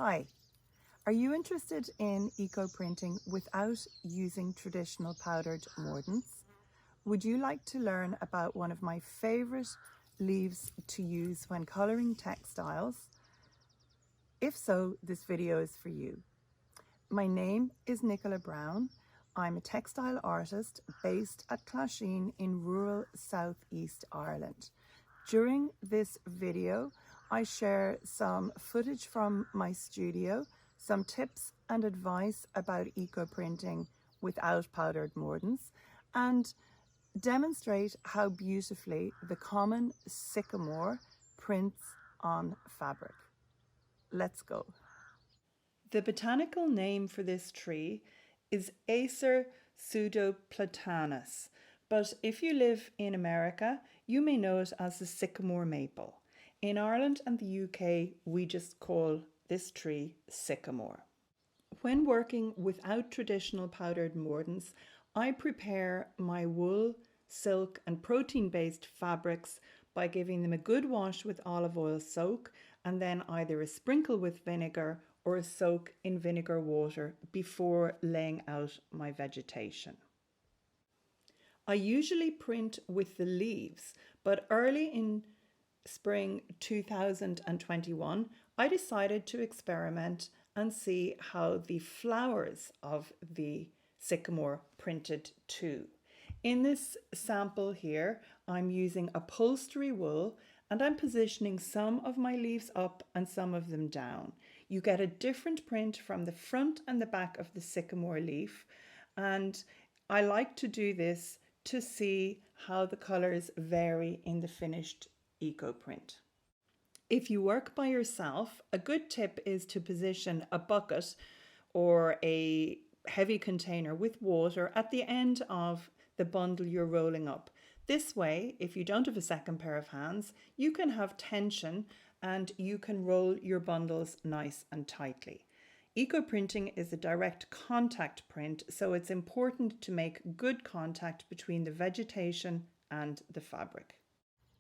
Hi, are you interested in eco-printing without using traditional powdered mordants? Would you like to learn about one of my favorite leaves to use when coloring textiles? If so, this video is for you. My name is Nicola Brown. I'm a textile artist based at Clasheen in rural southeast Ireland. During this video, I share some footage from my studio, some tips and advice about eco-printing without powdered mordants, and demonstrate how beautifully the common sycamore prints on fabric. Let's go. The botanical name for this tree is Acer pseudoplatanus, but if you live in America, you may know it as the sycamore maple. In Ireland and the UK, we just call this tree sycamore. When working without traditional powdered mordants, I prepare my wool, silk and protein-based fabrics by giving them a good wash with olive oil soak and then either a sprinkle with vinegar or a soak in vinegar water before laying out my vegetation. I usually print with the leaves, but early in spring 2021, I decided to experiment and see how the flowers of the sycamore printed too. In this sample here, I'm using upholstery wool and I'm positioning some of my leaves up and some of them down. You get a different print from the front and the back of the sycamore leaf, and I like to do this to see how the colours vary in the finished eco print. If you work by yourself, a good tip is to position a bucket or a heavy container with water at the end of the bundle you're rolling up. This way, if you don't have a second pair of hands, you can have tension and you can roll your bundles nice and tightly. Eco printing is a direct contact print, so it's important to make good contact between the vegetation and the fabric.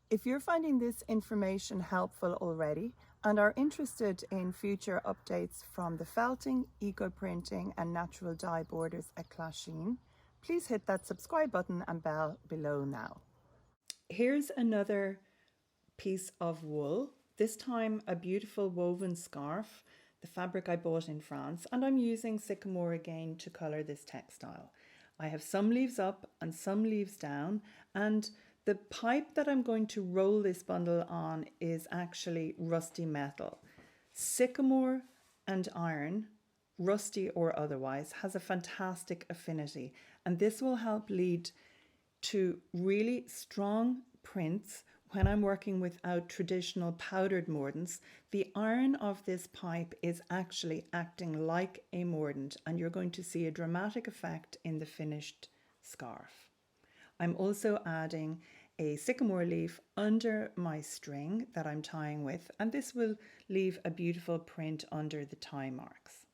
If you're finding this information helpful already and are interested in future updates from the felting, eco-printing and natural dye borders at Clasheen, please hit that subscribe button and bell below now. Here's another piece of wool, this time a beautiful woven scarf, the fabric I bought in France, and I'm using sycamore again to colour this textile. I have some leaves up and some leaves down, and the pipe that I'm going to roll this bundle on is actually rusty metal. Sycamore and iron, rusty or otherwise, has a fantastic affinity, and this will help lead to really strong prints when I'm working without traditional powdered mordants. The iron of this pipe is actually acting like a mordant, and you're going to see a dramatic effect in the finished scarf. I'm also adding a sycamore leaf under my string that I'm tying with, and this will leave a beautiful print under the tie marks.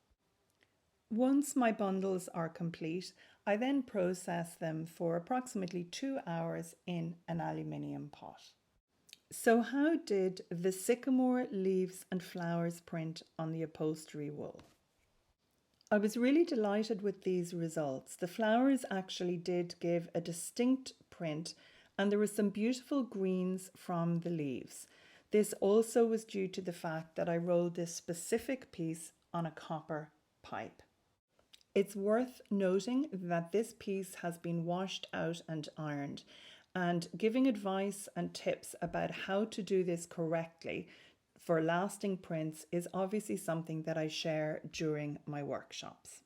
Once my bundles are complete, I then process them for approximately 2 hours in an aluminium pot. So how did the sycamore leaves and flowers print on the upholstery wool? I was really delighted with these results. The flowers actually did give a distinct print, and there were some beautiful greens from the leaves. This also was due to the fact that I rolled this specific piece on a copper pipe. It's worth noting that this piece has been washed out and ironed, and giving advice and tips about how to do this correctly for lasting prints is obviously something that I share during my workshops.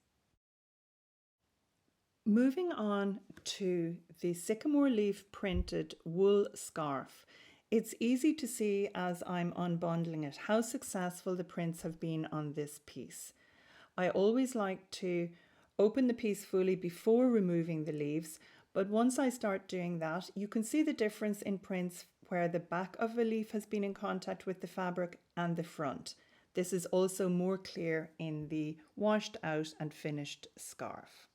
Moving on to the sycamore leaf printed wool scarf, it's easy to see as I'm unbundling it how successful the prints have been on this piece. I always like to open the piece fully before removing the leaves, but once I start doing that, you can see the difference in prints where the back of a leaf has been in contact with the fabric and the front. This is also more clear in the washed out and finished scarf.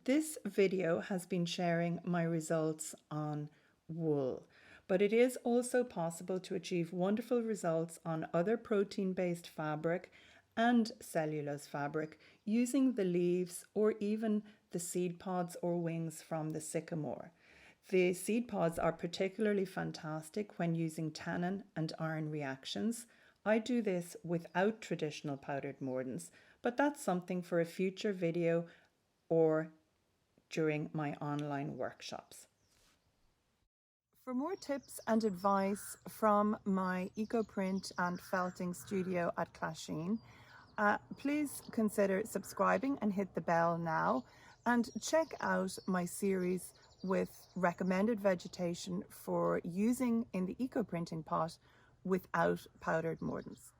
This video has been sharing my results on wool, but it is also possible to achieve wonderful results on other protein-based fabric and cellulose fabric using the leaves or even the seed pods or wings from the sycamore. The seed pods are particularly fantastic when using tannin and iron reactions. I do this without traditional powdered mordants, but that's something for a future video or during my online workshops. For more tips and advice from my eco-print and felting studio at Clasheen, please consider subscribing and hit the bell now, and check out my series with recommended vegetation for using in the eco-printing pot without powdered mordants.